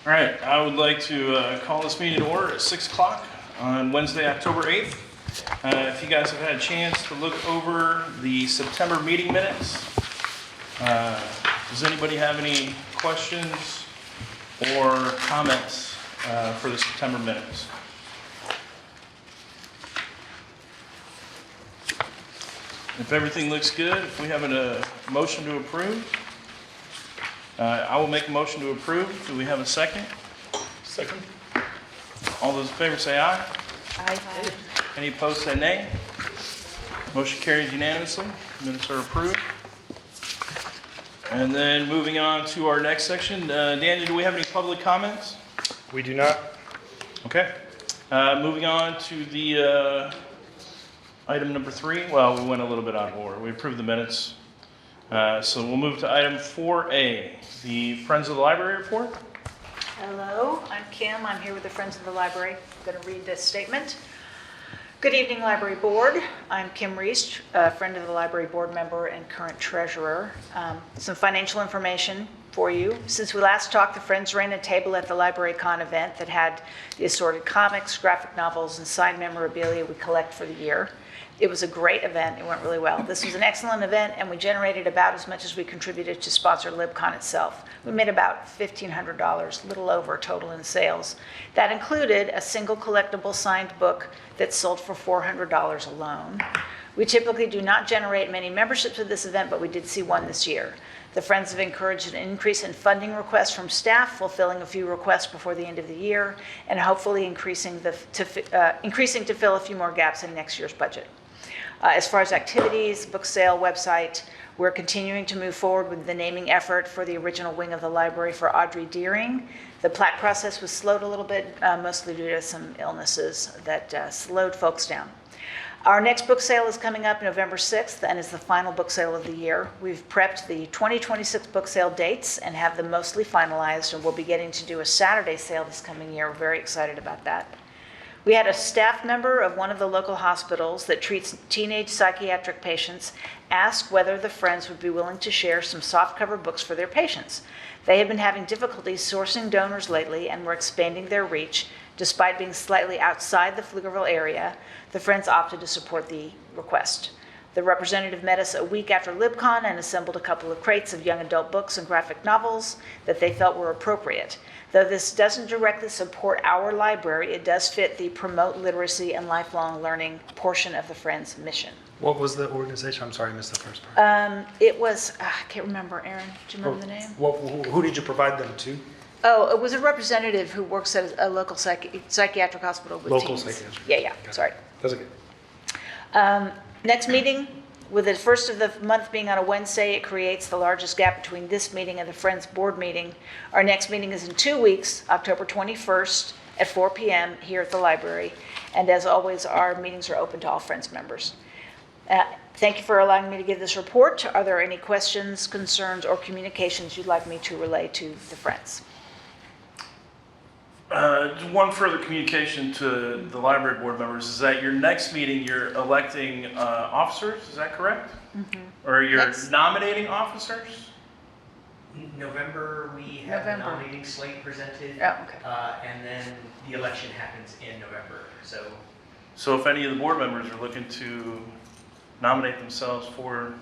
All right, I would like to call this meeting to order at 6 o'clock on Wednesday, October 8th. If you guys have had a chance to look over the September meeting minutes, does anybody have any questions or comments for the September minutes? If everything looks good, if we have a motion to approve, I will make a motion to approve. Do we have a second? Second. All those in favor say aye. Aye. Any opposed say nay. Motion carries unanimously. Minutes are approved. And then moving on to our next section. Daniel, do we have any public comments? We do not. Okay. Moving on to the item number 3. Well, we went a little bit out of order. We approved the minutes. So we'll move to item 4A, the Friends of the Library report. Hello, I'm Kim. I'm here with the Friends of the Library. I'm going to read this statement. Good evening, Library Board. I'm Kim Reese, a friend of the Library Board member and current treasurer. Some financial information for you. Since we last talked, the Friends ran a table at the LibraryCon event that had the assorted comics, graphic novels, and signed memorabilia we collect for the year. It was a great event. It went really well. This was an excellent event, and we generated about as much as we contributed to sponsor LibCon itself. We made about $1,500, a little over total in sales. That included a single collectible signed book that sold for $400 alone. We typically do not generate many memberships at this event, but we did see one this year. The Friends have encouraged an increase in funding requests from staff, fulfilling a few requests before the end of the year, and hopefully increasing to fill a few more gaps in next year's budget. As far as activities, book sale, website, we're continuing to move forward with the naming effort for the original wing of the library for Audrey Deering. The plaque process was slowed a little bit, mostly due to some illnesses that slowed folks down. Our next book sale is coming up November 6th and is the final book sale of the year. We've prepped the 2026 book sale dates and have them mostly finalized, and we'll be getting to do a Saturday sale this coming year. We're very excited about that. We had a staff member of one of the local hospitals that treats teenage psychiatric patients ask whether the Friends would be willing to share some softcover books for their patients. They have been having difficulties sourcing donors lately, and we're expanding their reach. Despite being slightly outside the Pflugerville area, the Friends opted to support the request. The representative met us a week after LibCon and assembled a couple of crates of young adult books and graphic novels that they felt were appropriate. Though this doesn't directly support our library, it does fit the promote literacy and lifelong learning portion of the Friends mission. What was the organization? I'm sorry, I missed the first part. It was, I can't remember, Aaron, do you remember the name? Who did you provide them to? Oh, it was a representative who works at a local psychiatric hospital with Local teens. psychiatric. Yeah, Okay. sorry. That's okay. Next meeting, with the first of the month being on a Wednesday, it creates the largest gap between this meeting and the Friends Board meeting. Our next meeting is in 2 weeks, October 21st at 4 p.m. here at the library. And as always, our meetings are open to all Friends members. Thank you for allowing me to give this report. Are there any questions, concerns, or communications you'd like me to relay to the Friends? One further communication to the library board members is that your next meeting, you're electing officers, is that correct? Mm-hmm. Or you're Yes. nominating officers? November, we have a nominating slate presented. Oh, okay. And then the election happens in November, so. So if any of the board members are looking to nominate themselves for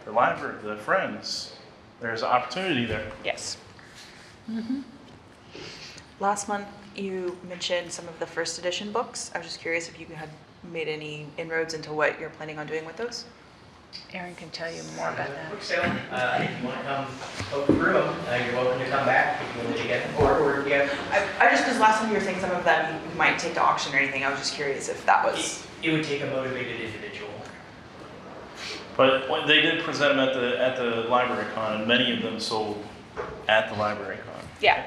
the library, the Friends, there's an opportunity there. Yes. Last month, you mentioned some of the first edition books. I was just curious if you had made any inroads into what you're planning on doing with those. Aaron can tell you more about that. Book sale, if you want to come look through them, you're welcome to come back if you want to get them. Or, yeah. I just, because last time you were saying some of them you might take to auction or anything, I was just curious if that was... It would take a motivated individual. But when they did present them at the LibraryCon, and many of them sold at the LibraryCon. Yeah.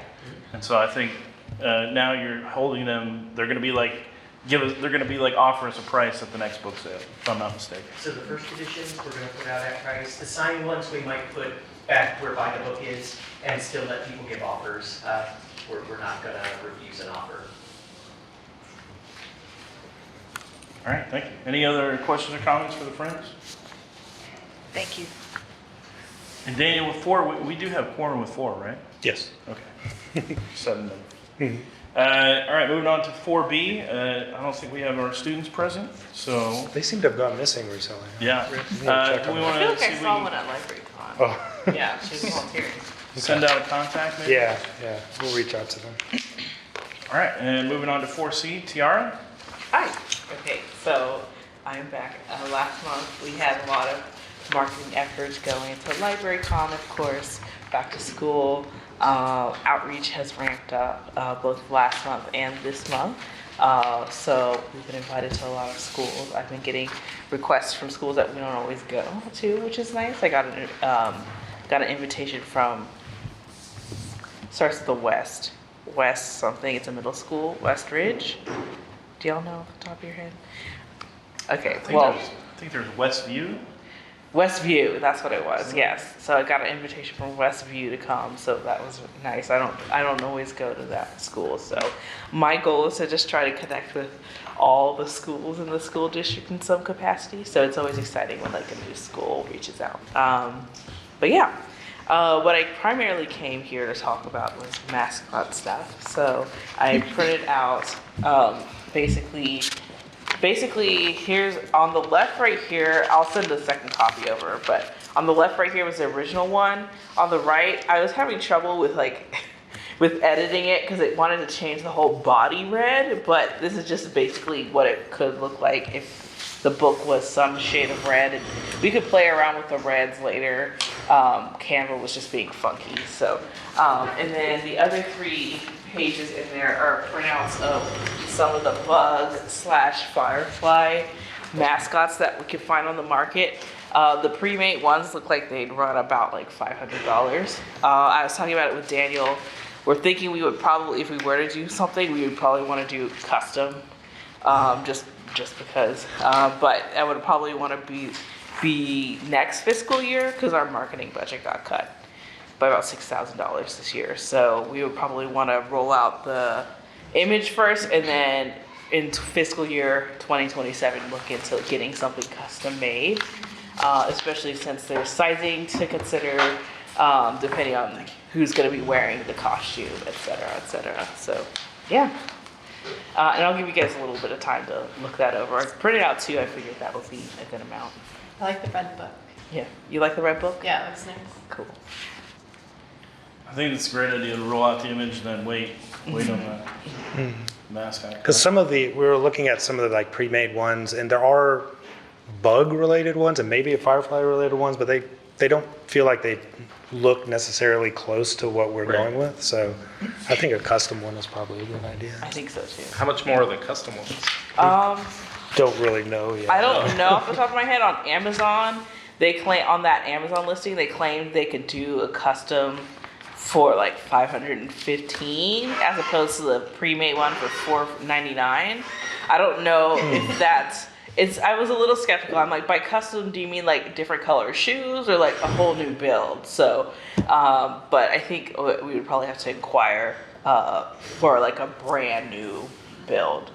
And so I think now you're holding them. They're going to be like they're going to be like offer us a price at the next book sale, if I'm not mistaken. So the first editions, we're going to put out at price. The signed ones, we might put back where buy the book is and still let people give offers. We're not going to refuse an offer. All right, thank you. Any other questions or comments for the Friends? Thank you. And Daniel, with 4, we do have quorum with 4, right? Yes. Okay. 7 members. All right, moving on to 4B. I don't think we have our students present, so They seem to have gone missing recently. yeah. We need to check Do we on want I feel to like see I if we saw can one at Library Con. Oh, Yeah, she was volunteering. send out a contact maybe? yeah, we'll reach out to them. All right, and moving on to 4C, Tiara. Hi. Okay, so I'm back. Last month, we had a lot of marketing efforts going into LibraryCon, of course, back to school. Outreach has ramped up both last month and this month. So we've been invited to a lot of schools. I've been getting requests from schools that we don't always go to, which is nice. I got an invitation from, starts with the West something. It's a middle school, West Ridge. Do y'all know off the top of your head? Okay, I think there's Westview. Westview, that's what it was. Yes. So I got an invitation from Westview to come, so that was nice. I don't always go to that school, so my goal is to just try to connect with all the schools in the school district in some capacity. So it's always exciting when like a new school reaches out. But yeah. What I primarily came here to talk about was mascot stuff. So I printed out basically here's on the left right here, I'll send the second copy over, but on the left right here was the original one. On the right, I was having trouble with with editing it because it wanted to change the whole body red, but this is just basically what it could look like if the book was some shade of red, and we could play around with the reds later. Canva was just being funky, so. And then the other 3 pages in there are printouts of some of the bug/firefly mascots that we could find on the market. The pre-made ones look like they'd run about like $500. I was talking about it with Daniel. We're thinking we would probably, if we were to do something, we would probably want to do custom, just because. But I would probably want to be next fiscal year because our marketing budget got cut by about $6,000 this year. So we would probably want to roll out the image first, and then in fiscal year 2027 look into getting something custom made, especially since there's sizing to consider, depending on who's going to be wearing the costume, et cetera. So yeah. And I'll give you guys a little bit of time to look that over. I printed out 2. I figured that would be a good amount. I like the red book. Yeah. You like the red book? Yeah, it looks nice. Cool. I think it's a great idea to roll out the image and then wait on the mascot. Because we were looking at some of the like pre-made ones, and there are bug-related ones and maybe a firefly-related ones, but they don't feel like they look necessarily close to what we're going with. So I think a custom one is probably a good idea. I think so too. How much more are the custom ones? Don't really know yet. I don't know off the top of my head. On Amazon, they claim on that Amazon listing, they claimed they could do a custom for like $515 as opposed to the pre-made one for $499. I don't know if that's. I was a little skeptical. I'm like, by custom, do you mean like different color shoes or like a whole new build? So, but I think we would probably have to inquire for like a brand new build.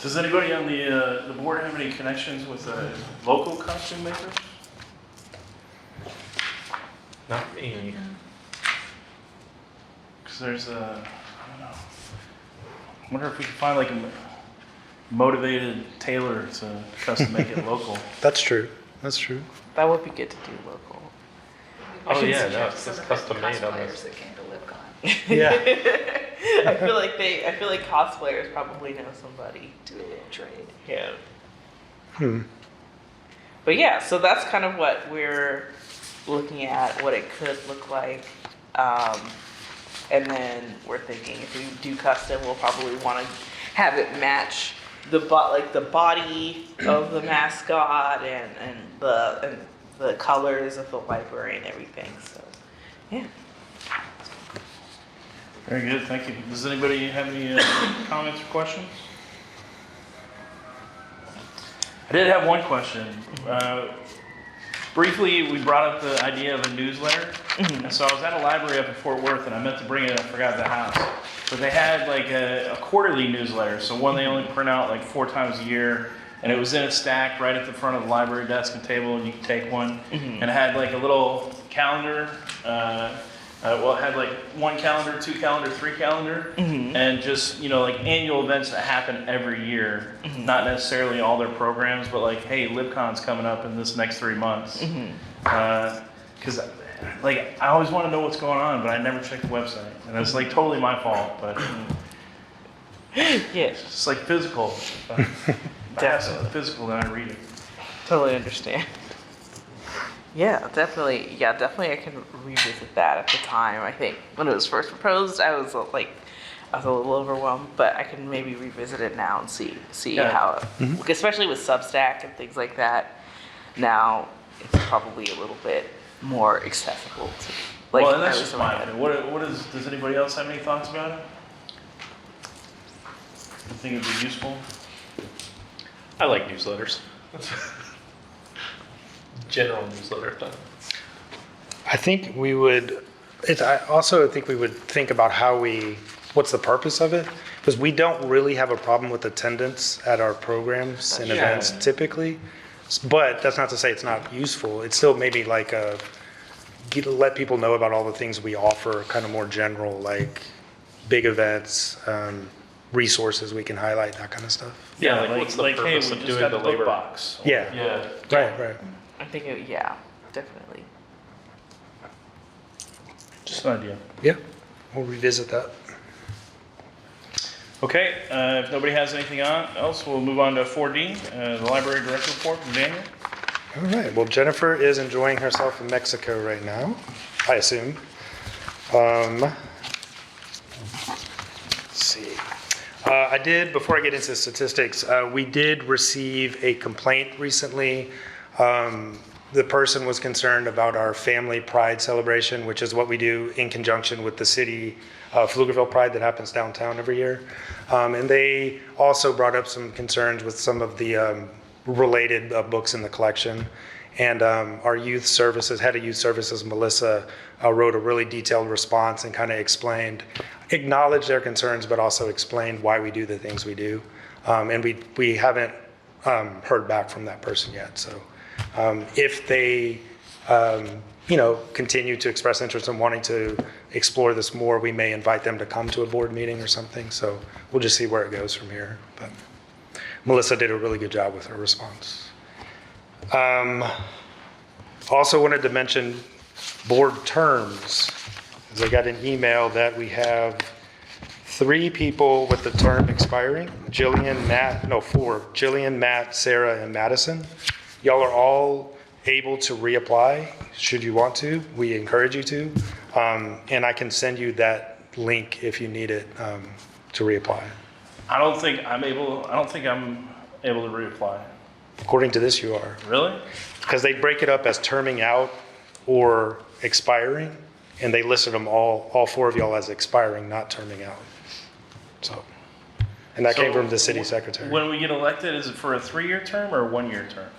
Does anybody on the board have any connections with local costume makers? Not me. Because there's I don't know. I wonder if we could find like a motivated tailor to custom make it local. That's true. That's true. That would be good to do local. Oh should yeah, see no, it's custom made on Cosplayers this. that came to LibCon. Yeah. I feel like cosplayers probably know somebody. Do a little trade. Yeah. But yeah, so that's kind of what we're looking at, what it could look like. And then we're thinking if we do custom, we'll probably want to have it match the body of the mascot and the colors of the library and everything. So yeah. Very good, thank you. Does anybody have any comments or questions? I did have one question. Briefly, we brought up the idea of a newsletter. And so I was at a library up in Fort Worth, and I meant to bring it, I forgot the house. But they had like a quarterly newsletter, so one they only print out like 4 times a year. And it was in a stack right at the front of the library desk and table, and you could take one. And it had like a little calendar Well, it had like 1 calendar, 2 calendar, 3 calendar, and just, like annual events that happen every year. Not necessarily all their programs, but like, hey, LibCon's coming up in this next 3 months. Because like, I always want to know what's going on, but I never check the website. And it's like totally my fault, but Yeah, it's like physical. If I have something physical, then I read it. totally understand. Yeah, definitely. Yeah, definitely. I can revisit that at the time. I think when it was first proposed, I was a little overwhelmed, but I can maybe revisit it now and see Yeah. how, especially with Substack and things like that. Now it's probably a little bit more accessible to. Like, Well, and that's at just least my in opinion. What is, does anybody else have any thoughts about it? You think it'd be useful? I like newsletters. General newsletter stuff. I think we would, I also think we would think about what's the purpose of it? Because we don't really have a problem with attendance at our programs and events typically. But that's not to say it's not useful. It's still maybe like let people know about all the things we offer, kind of more general, like big events, resources we can highlight, that kind of stuff. Yeah, like what's the hey, we purpose just of doing got the the book labor? box. Yeah. Yeah. Right. I think, yeah, definitely. Just an idea. Yeah, we'll revisit that. Okay, if nobody has anything else, we'll move on to 4D, the library director report from Daniel. All right, well, Jennifer is enjoying herself in Mexico right now, I assume. Let's see. Before I get into statistics, we did receive a complaint recently. The person was concerned about our family pride celebration, which is what we do in conjunction with the city Pflugerville Pride that happens downtown every year. And they also brought up some concerns with some of the related books in the collection. And our youth services, head of youth services, Melissa, wrote a really detailed response and kind of acknowledged their concerns, but also explained why we do the things we do. And we haven't heard back from that person yet. So if they continue to express interest in wanting to explore this more, we may invite them to come to a board meeting or something. So we'll just see where it goes from here. But Melissa did a really good job with her response. Also wanted to mention board terms, as I got an email that we have 3 people with the term expiring, four, Jillian, Matt, Sarah, and Madison. Y'all are all able to reapply, should you want to. We encourage you to. And I can send you that link if you need it to reapply. I don't think I'm able to reapply. According to this, you are. Really? Because they break it up as terming out or expiring, and they listed them all 4 of y'all as expiring, not terming out. So, and that came So from the city secretary. When we get elected, is it for a 3-year term or a 1-year term?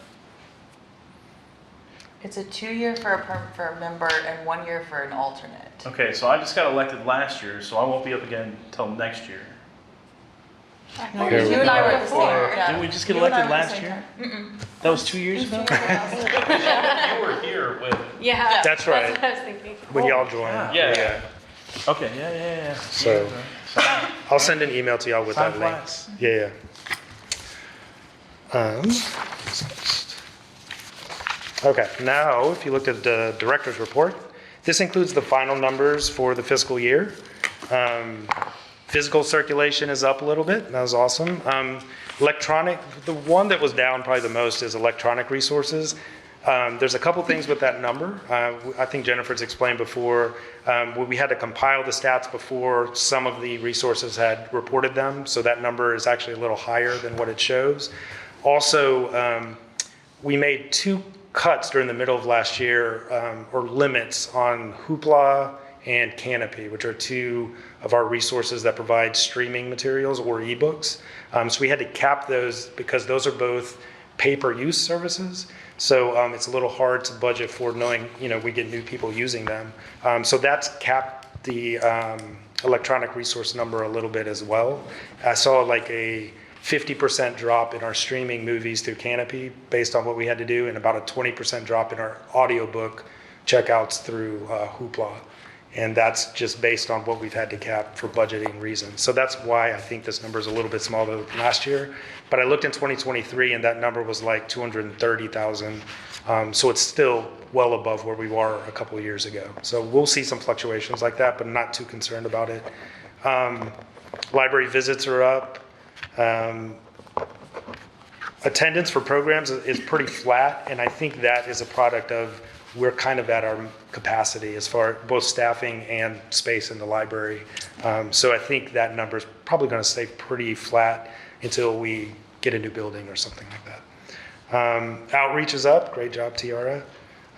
It's a 2-year for a member and 1 year for an alternate. Okay, so I just got elected last year, so I won't be up again until next year. No, Here we you and I go. were before. Didn't we just get elected last year? That was 2 years ago? You were here when. Yeah. That's right. That's what I was thinking. When y'all joined. Yeah. Okay, yeah. So I'll send an email to y'all with Time that link. flies. Yeah. Okay, now if you look at the director's report, this includes the final numbers for the fiscal year. Physical circulation is up a little bit. That was awesome. Electronic, the one that was down probably the most is electronic resources. There's a couple things with that number. I think Jennifer's explained before. We had to compile the stats before some of the resources had reported them, so that number is actually a little higher than what it shows. Also, we made 2 cuts during the middle of last year, or limits on Hoopla and Canopy, which are 2 of our resources that provide streaming materials or ebooks. So we had to cap those because those are both pay-per-use services. So it's a little hard to budget for, knowing, we get new people using them. So that's capped the electronic resource number a little bit as well. I saw like a 50% drop in our streaming movies through Canopy based on what we had to do, and about a 20% drop in our audiobook checkouts through Hoopla. And that's just based on what we've had to cap for budgeting reasons. So that's why I think this number is a little bit smaller than last year. But I looked in 2023 and that number was like 230,000. So it's still well above where we were a couple of years ago. So we'll see some fluctuations like that, but not too concerned about it. Library visits are up. Attendance for programs is pretty flat, and I think that is a product of we're kind of at our capacity as far as both staffing and space in the library. So I think that number is probably going to stay pretty flat until we get a new building or something like that. Outreach is up. Great job, Tiara.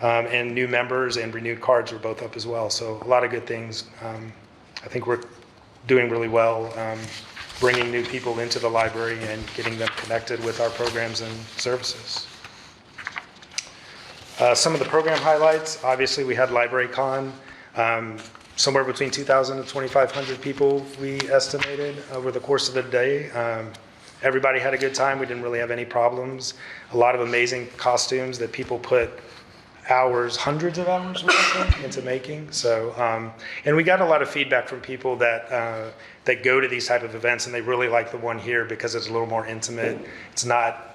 And new members and renewed cards were both up as well. So a lot of good things. I think we're doing really well, bringing new people into the library and getting them connected with our programs and services. Some of the program highlights, obviously we had LibraryCon, somewhere between 2,000 and 2,500 people we estimated over the course of the day. Everybody had a good time, we didn't really have any problems. A lot of amazing costumes that people put hours, hundreds of hours into making. So, and we got a lot of feedback from people that go to these type of events and they really like the one here because it's a little more intimate. It's not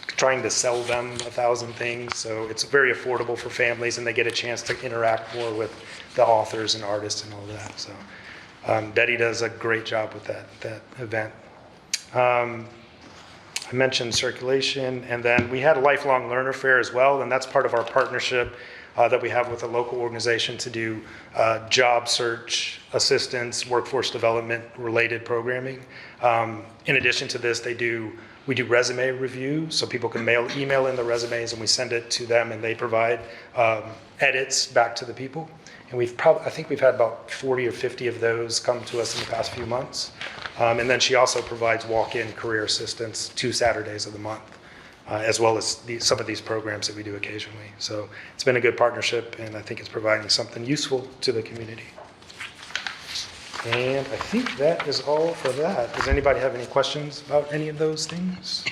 trying to sell them 1,000 things. So it's very affordable for families and they get a chance to interact more with the authors and artists and all that. So Betty does a great job with that event. I mentioned circulation, and then we had a lifelong learner fair as well, and that's part of our partnership that we have with a local organization to do job search assistance, workforce development related programming. In addition to this, we do resume review, so people can email in the resumes and we send it to them and they provide edits back to the people. And I think we've had about 40 or 50 of those come to us in the past few months. And then she also provides walk-in career assistance 2 Saturdays of the month, as well as some of these programs that we do occasionally. So it's been a good partnership and I think it's providing something useful to the community. And I think that is all for that. Does anybody have any questions about any of those things?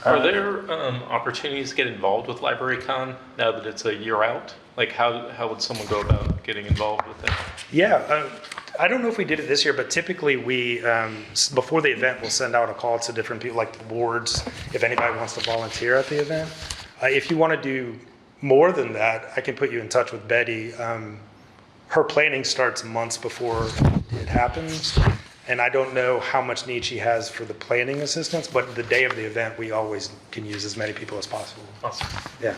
Are there opportunities to get involved with LibraryCon now that it's a year out? Like how would someone go about getting involved with it? Yeah, I don't know if we did it this year, but typically we, before the event, we'll send out a call to different people, like the boards, if anybody wants to volunteer at the event. If you want to do more than that, I can put you in touch with Betty. Her planning starts months before it happens, and I don't know how much need she has for the planning assistance, but the day of the event, we always can use as many people as possible. Awesome. Yeah.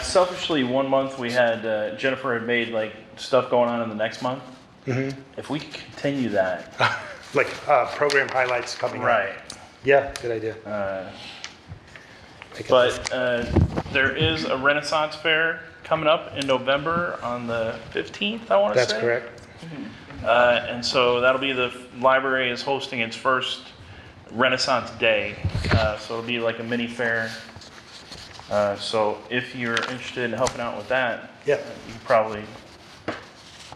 Selfishly, 1 month we had, Jennifer had made like stuff going on in the next month. Mm-hmm. If we could continue that. Like program highlights coming up. Right. Yeah, good idea. But there is a Renaissance Fair coming up in November on the 15th, I want to say. That's correct. And so that'll be the library is hosting its first Renaissance Day. So it'll be like a mini fair. So if you're interested in helping out with that, Yeah. you can probably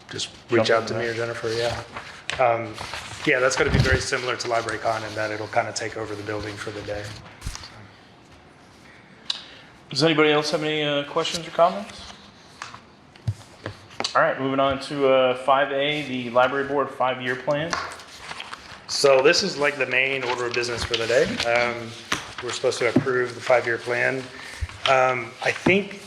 Just reach out into to me that. or Jennifer, yeah. Yeah, that's going to be very similar to LibraryCon in that it'll kind of take over the building for the day. Does anybody else have any questions or comments? All right, moving on to 5A, the library board 5-year plan. So this is like the main order of business for the day. We're supposed to approve the 5-year plan. I think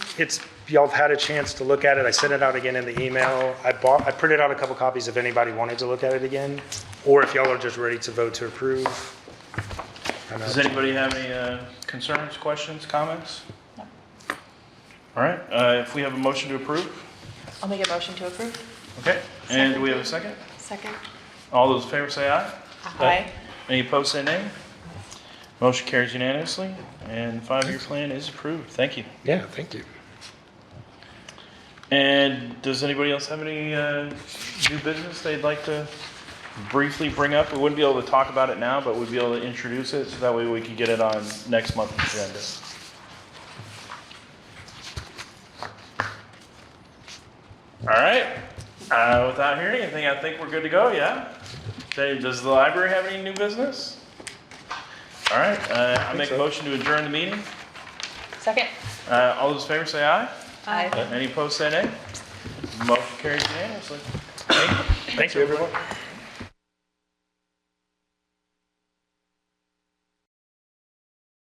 y'all have had a chance to look at it. I sent it out again in the email. I printed out a couple copies if anybody wanted to look at it again, or if y'all are just ready to vote to approve. Does anybody have any concerns, questions, comments? No. All right, if we have a motion to approve. I'll make a motion to approve. Okay, and do we have a second? Second. All those in favor say aye. Aye. Any opposed say nay. Motion carries unanimously, and 5-year plan is approved. Thank you. Yeah, thank you. And does anybody else have any new business they'd like to briefly bring up? We wouldn't be able to talk about it now, but we'd be able to introduce it, so that way we could get it on next month's agenda. All right, without hearing anything, I think we're good to go, yeah? Does the library have any new business? All right, I make a motion to adjourn the meeting. Second. All those in favor say aye. Aye. Any opposed say nay. carries unanimously. Thank you, everyone.